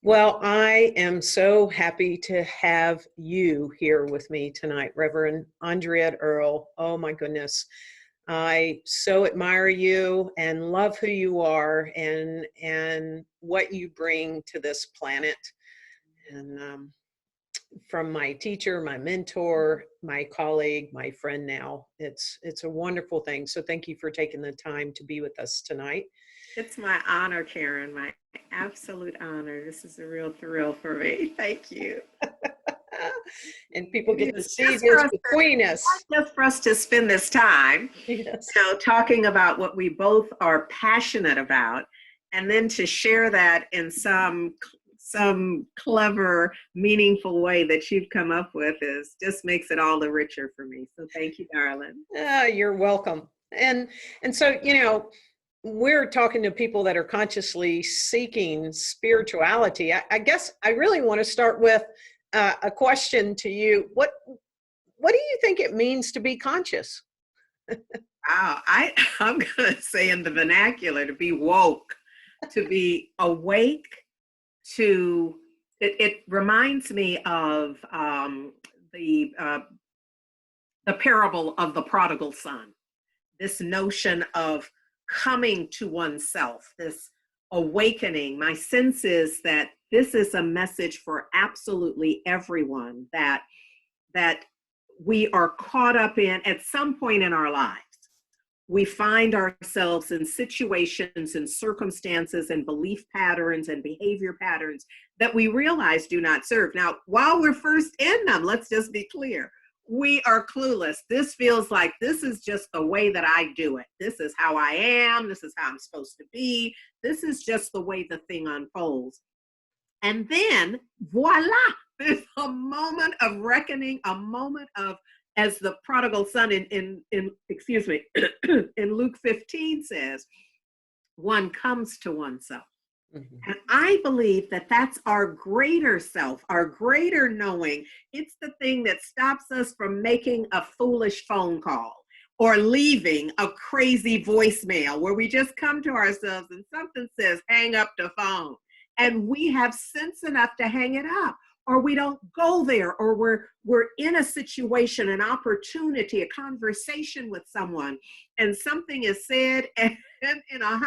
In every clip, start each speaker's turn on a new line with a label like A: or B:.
A: Well, I am so happy to have you here with me tonight, Reverend Andriette Earl. Oh my goodness. I so admire you and love who you are and what you bring to this planet. And from my teacher, my mentor, my colleague, my friend now, it's a wonderful thing. So thank you for taking the time to be with us tonight.
B: It's my honor, Karen, my absolute honor. This is a real thrill for me. Thank you.
A: And people get to
B: It's
A: see this between us.
B: not just for us to spend this time,
A: Yes.
B: talking about what we both are passionate about, and then to share that in some clever, meaningful way that you've come up with is just makes it all the richer for me. So thank you, darling.
A: You're welcome. And so, we're talking to people that are consciously seeking spirituality. I guess I really want to start with a question to you. What do you think it means to be conscious?
B: Wow, I'm gonna say in the vernacular to be woke, to be awake, to it reminds me of the parable of the prodigal son. This notion of coming to oneself, this awakening. My sense is that this is a message for absolutely everyone that we are caught up in at some point in our lives. We find ourselves in situations and circumstances and belief patterns and behavior patterns that we realize do not serve. Now, while we're first in them, let's just be clear. We are clueless. This feels like this is just the way that I do it. This is how I am. This is how I'm supposed to be. This is just the way the thing unfolds. And then, voila, there's a moment of reckoning, a moment of, as the prodigal son in Luke 15 says, one comes to oneself. Mm-hmm. And I believe that that's our greater self, our greater knowing. It's the thing that stops us from making a foolish phone call or leaving a crazy voicemail where we just come to ourselves and something says, hang up the phone. And we have sense enough to hang it up, or we don't go there, or we're in a situation, an opportunity, a conversation with someone, and something is said and in a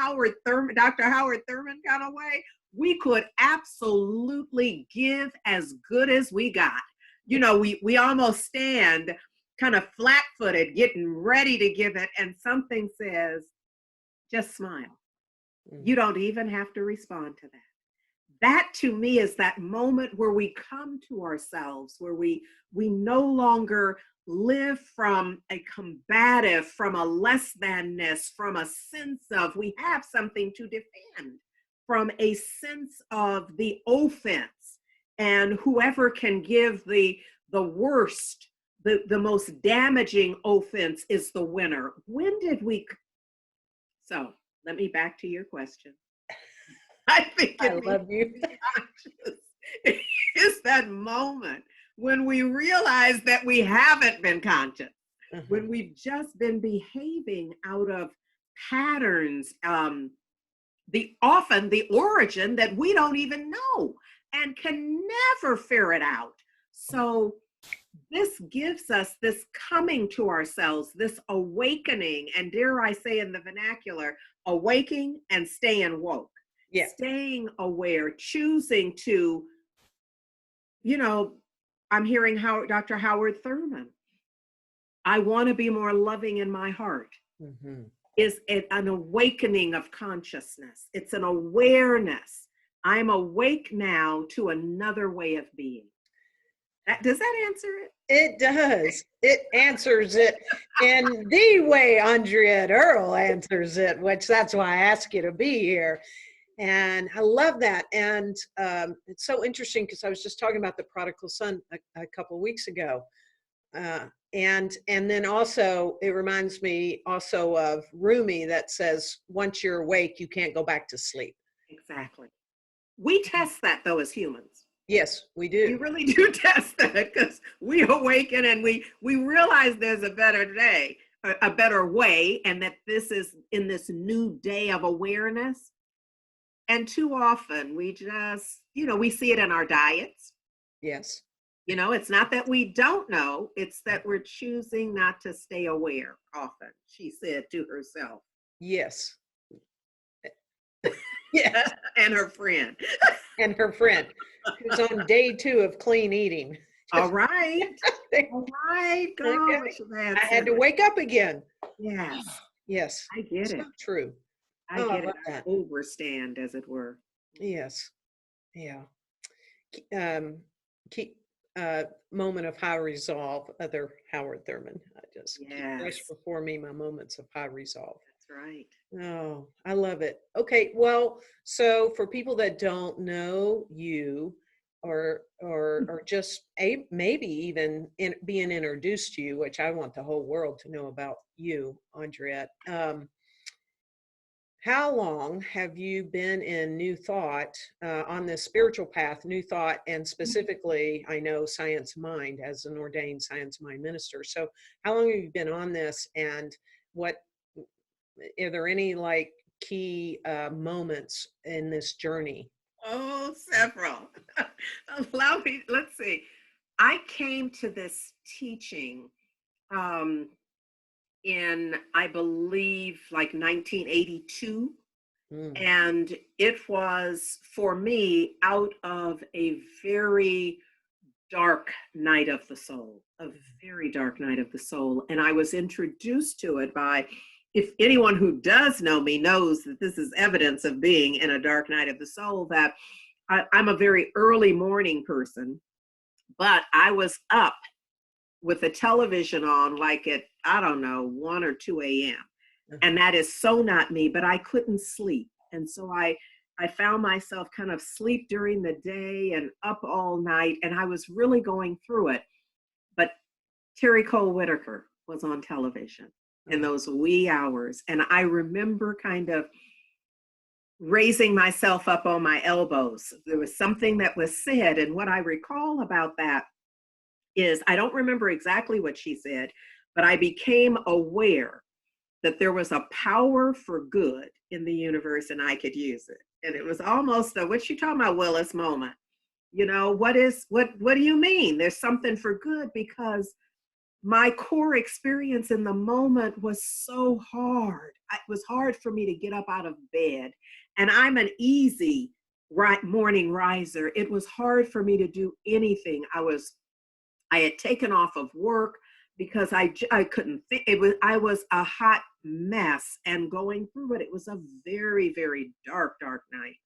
B: Dr. Howard Thurman kind of way, we could absolutely give as good as we got. We almost stand kind of flat-footed, getting ready to give it, and something says, just smile. You don't even have to respond to that. That to me is that moment where we come to ourselves, where we no longer live from a combative, from a less thanness, from a sense of we have something to defend, from a sense of the offense, and whoever can give the worst, the most damaging offense is the winner. When did we? So let me back to your question. I think
A: I love you.
B: It's that moment when we realize that we haven't been conscious, when we've just been behaving out of patterns, often the origin that we don't even know and can never ferret out. So this gives us this coming to ourselves, this awakening, and dare I say in the vernacular, awaking and staying woke. Yeah. Staying aware, choosing to, I'm hearing Dr. Howard Thurman. I want to be more loving in my heart. Mm-hmm. Is it an awakening of consciousness? It's an awareness. I'm awake now to another way of being. Does that answer it?
A: It does. It answers it in the way Andriette Earl answers it, which that's why I ask you to be here. And I love that. And it's so interesting because I was just talking about the prodigal son a couple of weeks ago. And then also it reminds me also of Rumi that says, once you're awake, you can't go back to sleep.
B: Exactly. We test that though as humans.
A: Yes, we do.
B: We really do test that because we awaken and we realize there's a better day, a better way, and that this is in this new day of awareness. And too often we just, we see it in our diets.
A: Yes.
B: It's not that we don't know, it's that we're choosing not to stay aware often, she said to herself.
A: Yes. Yes.
B: And her friend.
A: And her friend, who's on day 2 of clean eating.
B: All right. All right. Gosh,
A: I had to wake up again.
B: Yes.
A: Yes.
B: I get it.
A: So true.
B: I get it. I overstand, as it were.
A: Yes. Yeah. Keep moment of high resolve, other Howard Thurman. I just keep fresh before me my moments of high resolve.
B: That's right.
A: Oh, I love it. Okay, well, so for people that don't know you, or just maybe even being introduced to you, which I want the whole world to know about you, Andriette. How long have you been in New Thought, on this spiritual path, New Thought, and specifically, I know Science Mind as an ordained Science Mind minister. So how long have you been on this, and what, are there any like key moments in this journey?
B: Oh, several. Let's see. I came to this teaching in, I believe, like 1982. And it was, for me, out of a very dark night of the soul, a very dark night of the soul. And I was introduced to it by, if anyone who does know me knows that this is evidence of being in a dark night of the soul, that I'm a very early morning person, but I was up with the television on like at, I don't know, 1 or 2 a.m. And that is so not me, but I couldn't sleep. And so I found myself kind of sleep during the day and up all night. And I was really going through it. But Terry Cole Whitaker was on television in those wee hours. And I remember kind of raising myself up on my elbows. There was something that was said. And what I recall about that is, I don't remember exactly what she said, but I became aware that there was a power for good in the universe and I could use it. And it was almost a, what you talking about, Willis moment. What do you mean? There's something for good, because my core experience in the moment was so hard. It was hard for me to get up out of bed. And I'm an easy morning riser. It was hard for me to do anything. I had taken off of work because I couldn't think. I was a hot mess, and going through it, it was a very, very dark night.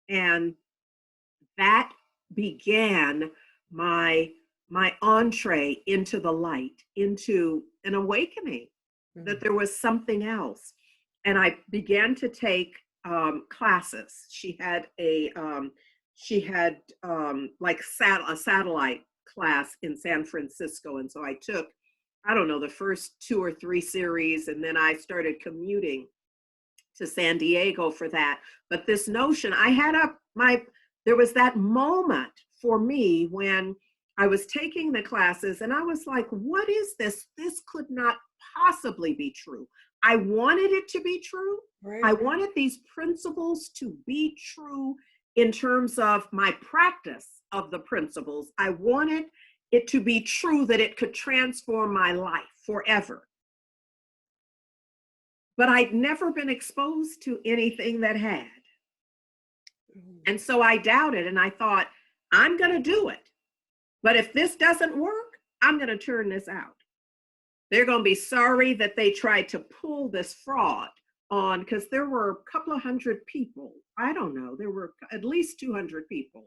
B: And that began my entree into the light, into an awakening, that there was something else. And I began to take classes. She had like a satellite class in San Francisco. And so I took, I don't know, the first 2 or 3 series, and then I started commuting to San Diego for that. But this notion, there was that moment for me when I was taking the classes and I was like, what is this? This could not possibly be true. I wanted it to be true. Right. I wanted these principles to be true in terms of my practice of the principles. I wanted it to be true that it could transform my life forever. But I'd never been exposed to anything that had. And so I doubted, and I thought, I'm going to do it. But if this doesn't work, I'm going to turn this out. They're going to be sorry that they tried to pull this fraud on, because there were a couple of hundred people. I don't know. There were at least 200 people.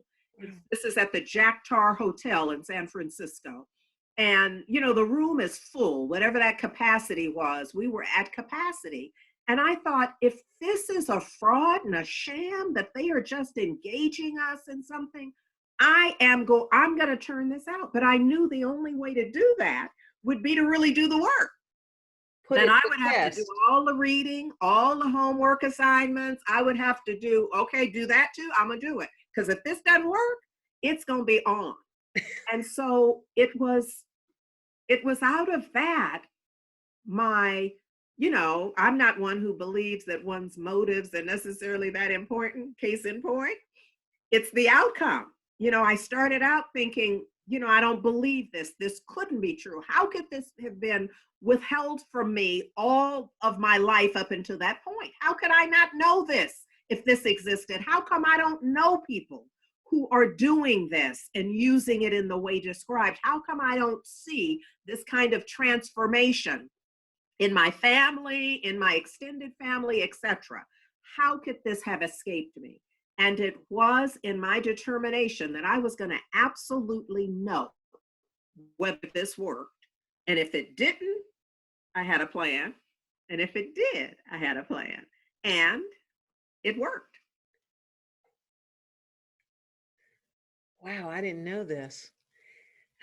B: This is at the Jack Tar Hotel in San Francisco. And, the room is full, whatever that capacity was. We were at capacity. And I thought, if this is a fraud and a sham, that they are just engaging us in something, I'm going to turn this out. But I knew the only way to do that would be to really do the work. Then I would have to do all the reading, all the homework assignments. I would have to do that too. I'm going to do it. Because if this doesn't work, it's going to be on. And so it was out of that, my I'm not one who believes that one's motives are necessarily that important. Case in point, it's the outcome. I started out thinking, I don't believe this. This couldn't be true. How could this have been withheld from me all of my life up until that point? How could I not know this if this existed? How come I don't know people who are doing this and using it in the way described? How come I don't see this kind of transformation in my family, in my extended family, etc.? How could this have escaped me? And it was in my determination that I was going to absolutely know whether this worked. And if it didn't, I had a plan. And if it did, I had a plan. And it worked.
A: Wow, I didn't know this.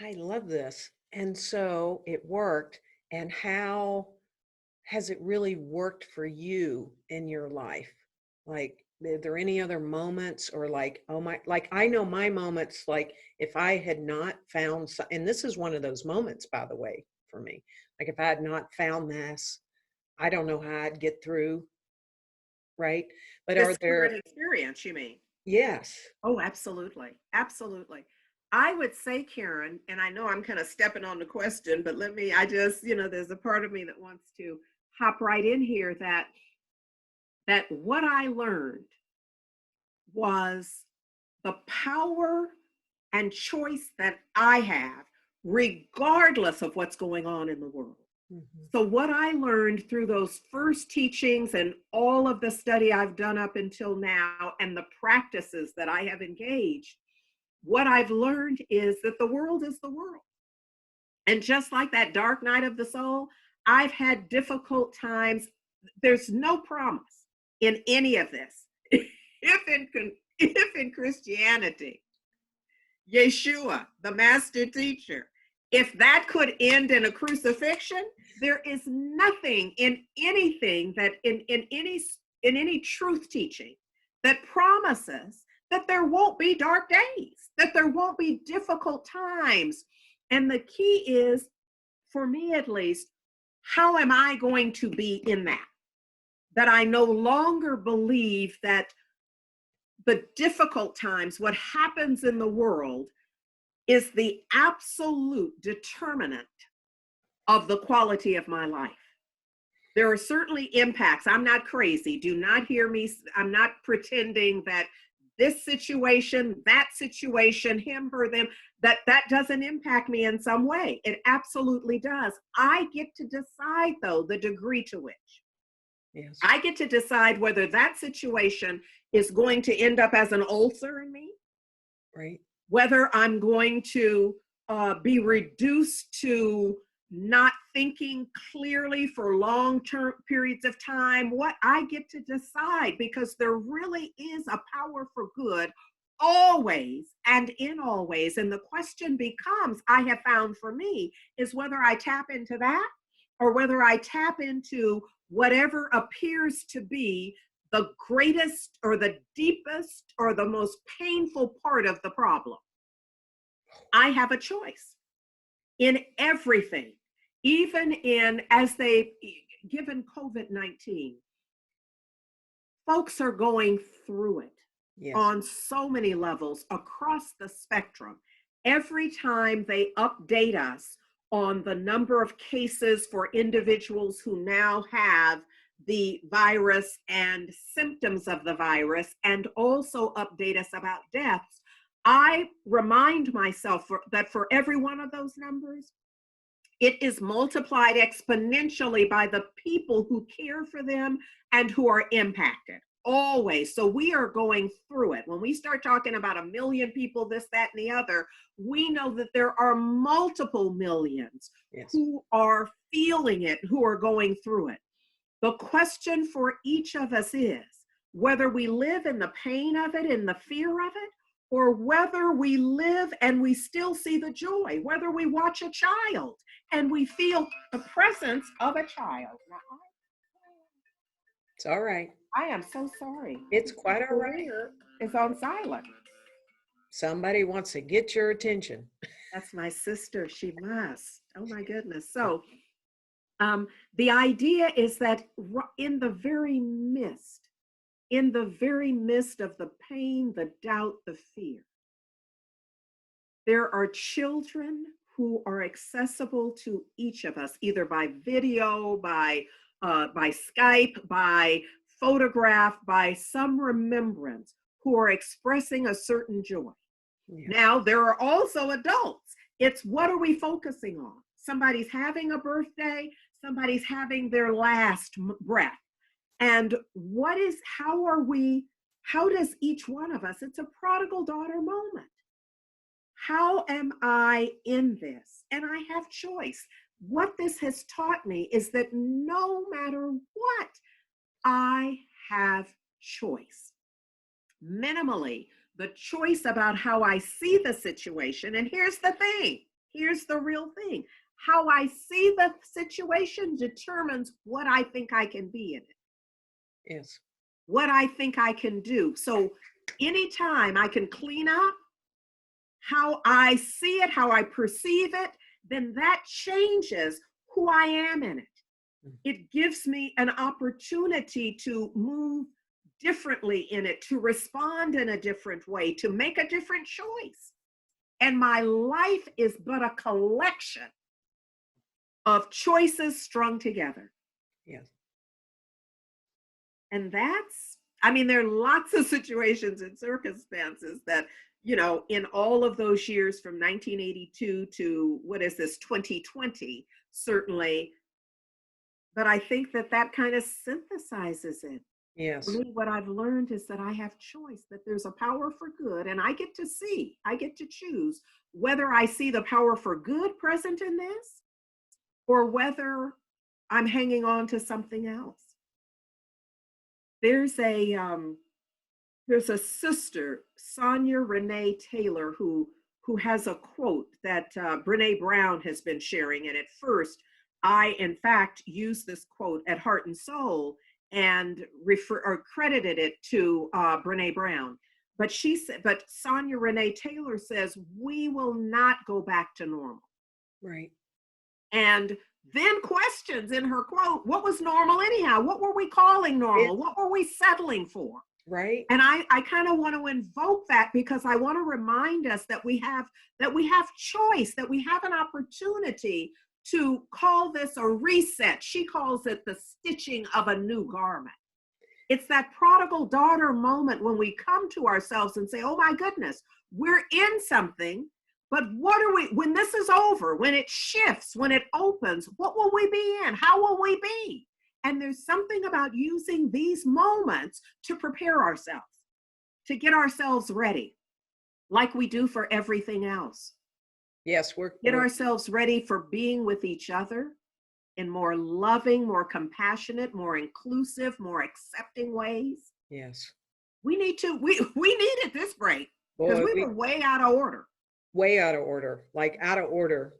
A: I love this. And so it worked. And how has it really worked for you in your life? Like, are there any other moments, or like, oh my, like I know my moments, like if I had not found, and this is one of those moments, by the way, for me, like if I had not found this, I don't know how I'd get through, right? But are
B: This
A: there,
B: current experience, you mean?
A: yes.
B: Oh, absolutely. Absolutely. I would say, Karen, and I know I'm kind of stepping on the question, but I just, there's a part of me that wants to hop right in here that what I learned was the power and choice that I have, regardless of what's going on in the world.
A: Mm-hmm.
B: So, what I learned through those first teachings and all of the study I've done up until now and the practices that I have engaged, what I've learned is that the world is the world. And just like that dark night of the soul, I've had difficult times. There's no promise in any of this. If in Christianity, Yeshua, the master teacher, if that could end in a crucifixion, there is nothing in anything that in any truth teaching that promises that there won't be dark days, that there won't be difficult times. And the key is, for me at least, how am I going to be in that? That I no longer believe that the difficult times, what happens in the world, is the absolute determinant of the quality of my life. There are certainly impacts. I'm not crazy. Do not hear me. I'm not pretending that this situation, that situation, him, her, them, that doesn't impact me in some way. It absolutely does. I get to decide, though, the degree to which.
A: Yes.
B: I get to decide whether that situation is going to end up as an ulcer in me.
A: Right.
B: Whether I'm going to be reduced to not thinking clearly for long-term periods of time. What I get to decide, because there really is a power for good always and in all ways. And the question becomes, I have found for me, is whether I tap into that or whether I tap into whatever appears to be the greatest or the deepest or the most painful part of the problem. I have a choice in everything, even in, given COVID-19, folks are going through it. Yes. On so many levels across the spectrum. Every time they update us on the number of cases for individuals who now have the virus and symptoms of the virus, and also update us about deaths, I remind myself that for every one of those numbers, it is multiplied exponentially by the people who care for them and who are impacted. Always. So we are going through it. When we start talking about 1 million people, this, that, and the other, we know that there are multiple millions. Yes. Who are feeling it, who are going through it. The question for each of us is whether we live in the pain of it, in the fear of it, or whether we live and we still see the joy, whether we watch a child and we feel the presence of a child.
A: It's all right.
B: I am so sorry.
A: It's quite all right.
B: It's on silent.
A: Somebody wants to get your attention.
B: That's my sister. She must. Oh my goodness. So The idea is that in the very midst of the pain, the doubt, the fear, there are children who are accessible to each of us, either by video, by Skype, by photograph, by some remembrance, who are expressing a certain joy. Yeah. Now, there are also adults. It's what are we focusing on? Somebody's having a birthday, somebody's having their last breath. And how does each one of us, it's a prodigal daughter moment. How am I in this? And I have choice. What this has taught me is that no matter what, I have choice. Minimally, the choice about how I see the situation. And here's the thing. Here's the real thing. How I see the situation determines what I think I can be in it.
A: Yes.
B: What I think I can do. So anytime I can clean up how I see it, how I perceive it, then that changes who I am in it. It gives me an opportunity to move differently in it, to respond in a different way, to make a different choice. And my life is but a collection of choices strung together.
A: Yes.
B: And there are lots of situations and circumstances that, in all of those years from 1982 to 2020, certainly. But I think that kind of synthesizes it.
A: Yes.
B: For me, what I've learned is that I have choice, that there's a power for good, and I get to choose whether I see the power for good present in this or whether I'm hanging on to something else. There's a sister, Sonia Renee Taylor, who has a quote that Brene Brown has been sharing. And at first, I, in fact, used this quote at Heart and Soul and credited it to Brene Brown. But Sonia Renee Taylor says, we will not go back to normal.
A: Right.
B: And then questions in her quote, what was normal anyhow? What were we calling normal? What were we settling for?
A: Right.
B: And I kind of want to invoke that because I want to remind us that we have choice, that we have an opportunity to call this a reset. She calls it the stitching of a new garment. It's that prodigal daughter moment when we come to ourselves and say, oh my goodness, we're in something, but when this is over, when it shifts, when it opens, what will we be in? How will we be? And there's something about using these moments to prepare ourselves, to get ourselves ready, like we do for everything else.
A: Yes,
B: get ourselves ready for being with each other in more loving, more compassionate, more inclusive, more accepting ways.
A: Yes.
B: We needed this break because we were way out of order.
A: Way out of order, like out of order.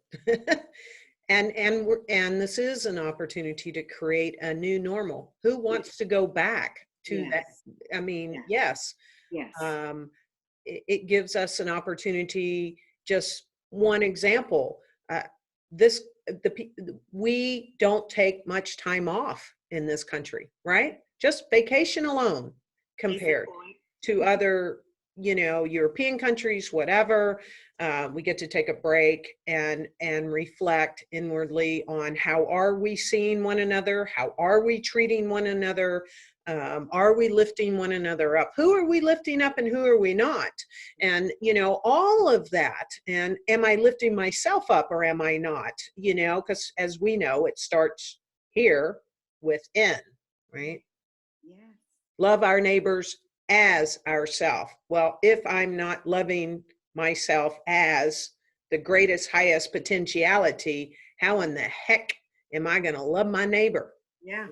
A: And this is an opportunity to create a new normal. Who wants to go back to that? I mean, yes. It gives us an opportunity. Just one example. We don't take much time off in this country, right? Just vacation alone compared to other, European countries, whatever. We get to take a break and reflect inwardly on how are we seeing one another? How are we treating one another? Are we lifting one another up? Who are we lifting up and who are we not? And, all of that. And am I lifting myself up or am I not? Because as we know, it starts here within, right?
B: Yes.
A: Love our neighbors as ourself. Well, if I'm not loving myself as the greatest, highest potentiality, how in the heck am I going to love my neighbor?
B: Yeah.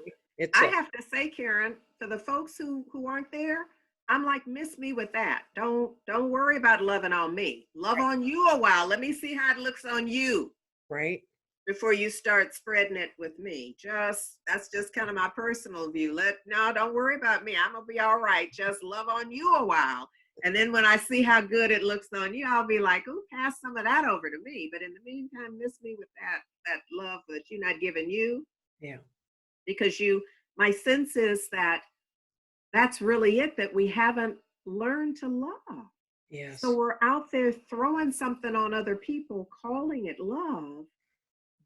B: I have to say, Karen, to the folks who aren't there, I'm like, miss me with that. Don't worry about loving on me. Love on you a while. Let me see how it looks on you.
A: Right.
B: Before you start spreading it with me. That's just kind of my personal view. Don't worry about me. I'm going to be all right. Just love on you a while. And then when I see how good it looks on you, I'll be like, ooh, pass some of that over to me. But in the meantime, miss me with that love that you're not giving you.
A: Yeah.
B: Because my sense is that that's really it, that we haven't learned to love. So
A: Yes.
B: we're out there throwing something on other people, calling it love,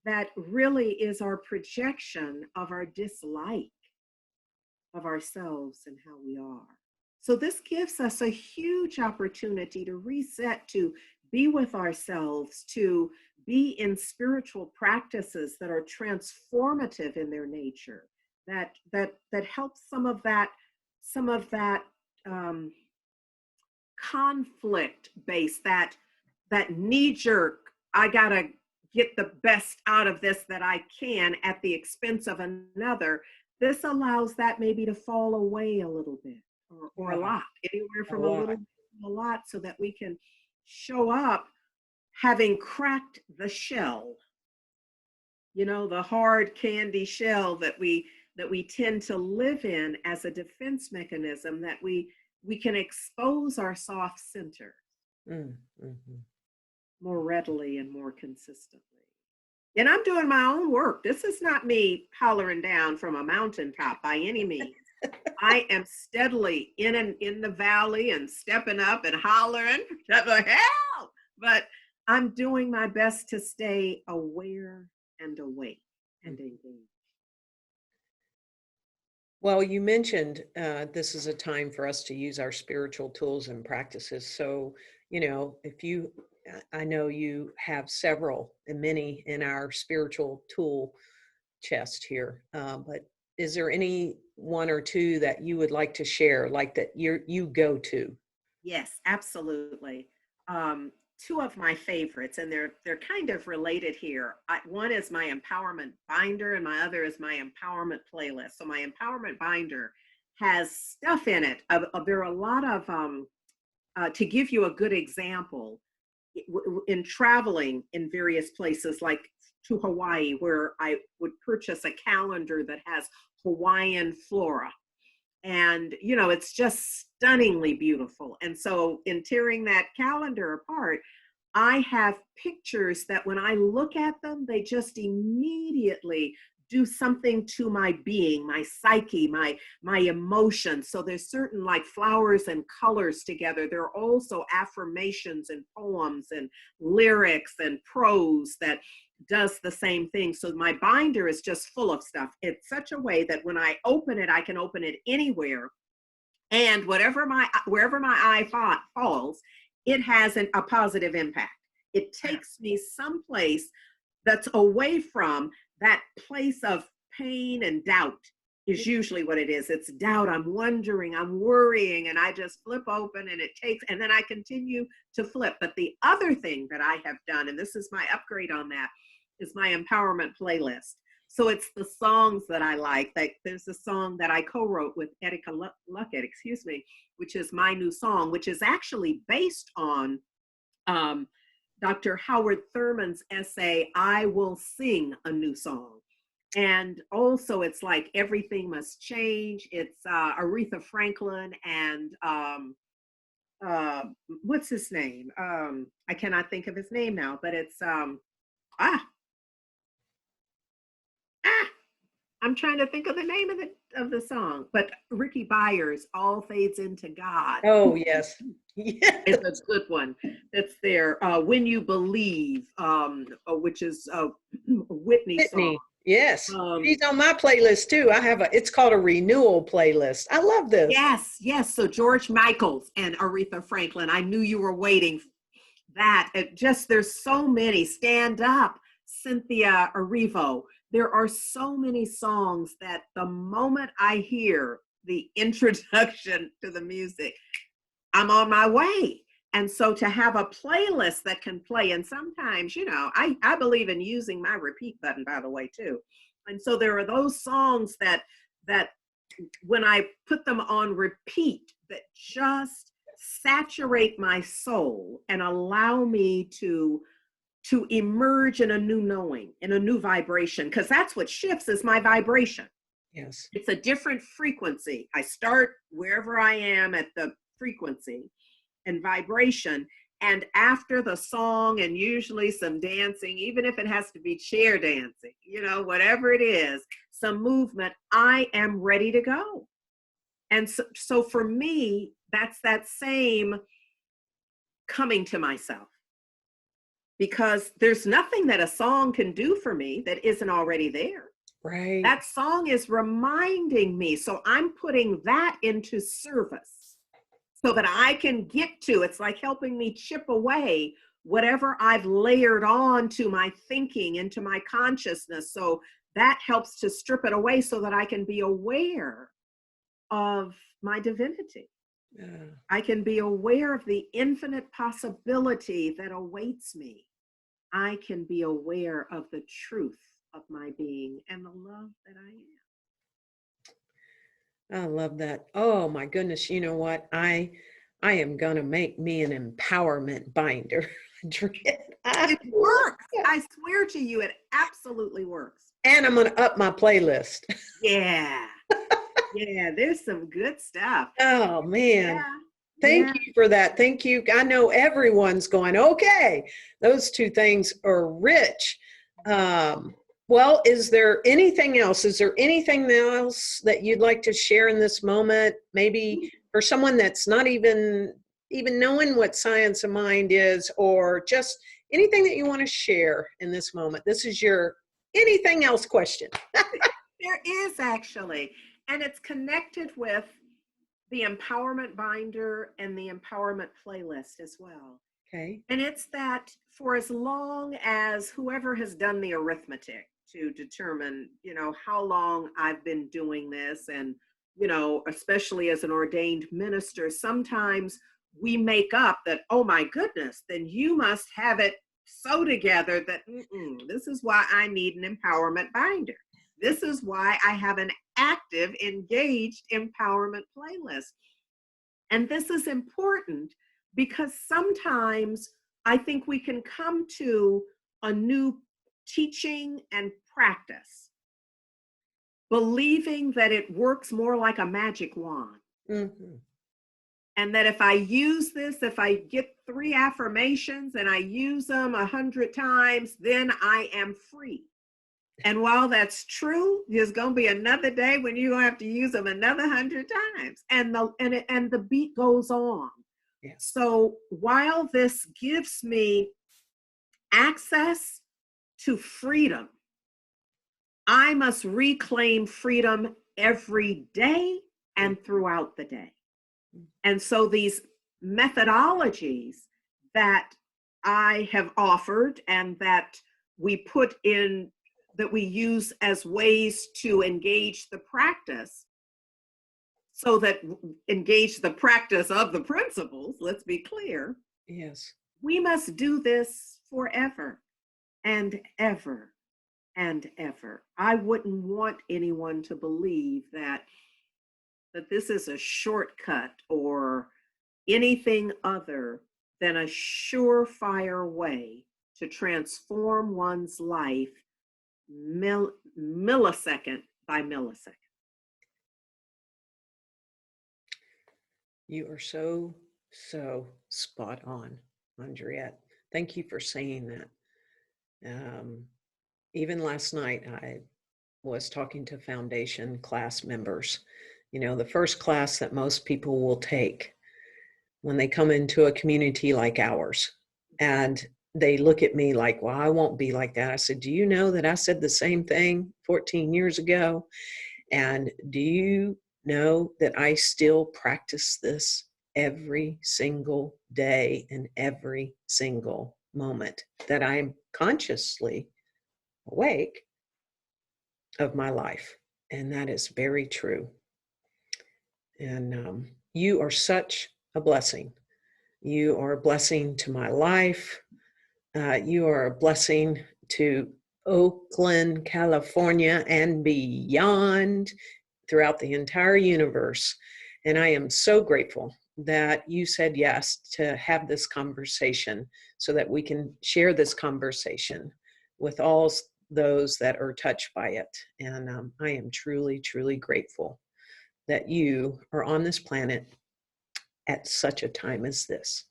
B: that really is our projection of our dislike of ourselves and how we are. So this gives us a huge opportunity to reset, to be with ourselves, to be in spiritual practices that are transformative in their nature, that helps some of that um, conflict based, that knee jerk, I gotta get the best out of this that I can at the expense of another. This allows that maybe to fall away a little bit, or a
A: Yeah.
B: lot, anywhere
A: A
B: from a little
A: lot.
B: to a lot, so that we can show up having cracked the shell, the hard candy shell that we tend to live in as a defense mechanism, that we can expose our soft center
A: Mm-hmm.
B: more readily and more consistently. And I'm doing my own work. This is not me hollering down from a mountaintop by any means. I am steadily in the valley and stepping up and hollering, help! But I'm doing my best to stay aware and awake and engaged.
A: Well, you mentioned this is a time for us to use our spiritual tools and practices. So, if I know you have several and many in our spiritual tool chest here, but is there any one or two that you would like to share, like that you go to?
B: Yes, absolutely. Um, Two of my favorites, and they're kind of related here. One is my empowerment binder, and my other is my empowerment playlist. So my empowerment binder has stuff in it. There are a lot of to give you a good example, in traveling in various places, like to Hawaii, where I would purchase a calendar that has Hawaiian flora, and it's just stunningly beautiful. And so in tearing that calendar apart, I have pictures that when I look at them, they just immediately do something to my being, my psyche, my emotions. So there's certain, like, flowers and colors together. There are also affirmations and poems and lyrics and prose that does the same thing. So my binder is just full of stuff. It's such a way that when I open it, I can open it anywhere, and wherever my eye falls, it has a positive impact. It takes me someplace that's away from that place of pain and doubt, is usually what it is. It's doubt. I'm wondering, I'm worrying, and I just flip open, and then I continue to flip. But the other thing that I have done, and this is my upgrade on that, is my empowerment playlist. So it's the songs that I like. Like, there's a song that I co-wrote with Etika Luckett, which is my new song, which is actually based on Dr. Howard Thurman's essay, I Will Sing a New Song. And also, it's like Everything Must Change. It's Aretha Franklin and what's his name? I cannot think of his name now, but it's I'm trying to think of the name of the song. But Ricky Byers, All Fades Into God.
A: Oh, yes. Yes.
B: It's a good one. That's there. When You Believe, which is Whitney's song.
A: Whitney. Yes. She's on my playlist too. It's called a Renewal playlist. I love this.
B: Yes. So George Michaels and Aretha Franklin. I knew you were waiting. There's so many. Stand Up, Cynthia Erivo. There are so many songs that the moment I hear the introduction to the music, I'm on my way. And so to have a playlist that can play, and sometimes, I believe in using my repeat button, by the way, too. And so there are those songs that when I put them on repeat, that just saturate my soul and allow me to emerge in a new knowing, in a new vibration, because that's what shifts, is my vibration.
A: Yes.
B: It's a different frequency. I start wherever I am at the frequency and vibration, And after the song and usually some dancing, even if it has to be chair dancing, you know, whatever it is, some movement, I am ready to go. And so for me, that's that same coming to myself, because there's nothing that a song can do for me that isn't already there.
A: Right.
B: That song is reminding me. So I'm putting that into service so that I can get to, it's like helping me chip away whatever I've layered on to my thinking, into my consciousness. So that helps to strip it away so that I can be aware of my divinity.
A: Yeah.
B: I can be aware of the infinite possibility that awaits me. I can be aware of the truth of my being and the love that I am.
A: I love that. Oh my goodness. You know what? I am going to make me an empowerment binder.
B: It works. I swear to you, it absolutely works.
A: And I'm going to up my playlist.
B: Yeah. Yeah, there's some good stuff.
A: Oh man.
B: Yeah.
A: Thank
B: Yeah.
A: you for that. Thank you. I know everyone's going, okay, those two things are rich. Well, is there anything else? Is there anything else that you'd like to share in this moment? Maybe for someone that's not even knowing what science of mind is, or just anything that you want to share in this moment. This is your anything else question.
B: There is actually, and it's connected with the empowerment binder and the empowerment playlist as well.
A: Okay.
B: And it's that for as long as whoever has done the arithmetic to determine, you know, how long I've been doing this, and, you know, especially as an ordained minister, sometimes we make up that, oh my goodness, then you must have it so together that this is why I need an empowerment binder. This is why I have an active, engaged empowerment playlist. And this is important because sometimes I think we can come to a new teaching and practice believing that it works more like a magic wand.
A: Mm-hmm.
B: And that if I use this, if I get 3 affirmations and I use them 100 times, then I am free. And while that's true, there's going to be another day when you're going to have to use them another 100 times. And the beat goes on.
A: Yeah.
B: So while this gives me access to freedom, I must reclaim freedom every day and throughout the day. And so these methodologies that I have offered and that we put in, that we use as ways to engage the practice, so that engage the practice of the principles, let's be clear.
A: Yes.
B: We must do this forever and ever and ever. I wouldn't want anyone to believe that this is a shortcut or anything other than a surefire way to transform one's life millisecond by millisecond.
A: You are so spot on, Andriette. Thank you for saying that. Even last night, I was talking to foundation class members. You know, the first class that most people will take when they come into a community like ours. And they look at me like, well, I won't be like that. I said, do you know that I said the same thing 14 years ago? And do you know that I still practice this every single day and every single moment that I'm consciously awake of my life? And that is very true. And you are such a blessing. You are a blessing to my life. You are a blessing to Oakland, California, and beyond, throughout the entire universe. And I am so grateful that you said yes to have this conversation so that we can share this conversation with all those that are touched by it. And I am truly, truly grateful that you are on this planet at such a time as this.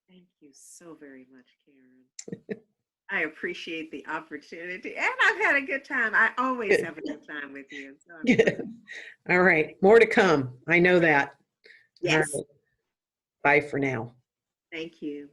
B: Thank you so very much, Karen. I appreciate the opportunity, and I've had a good time. I always have a good time with you. So
A: Good. All right. More to come. I know that.
B: yes.
A: All right. Bye for now.
B: Thank you.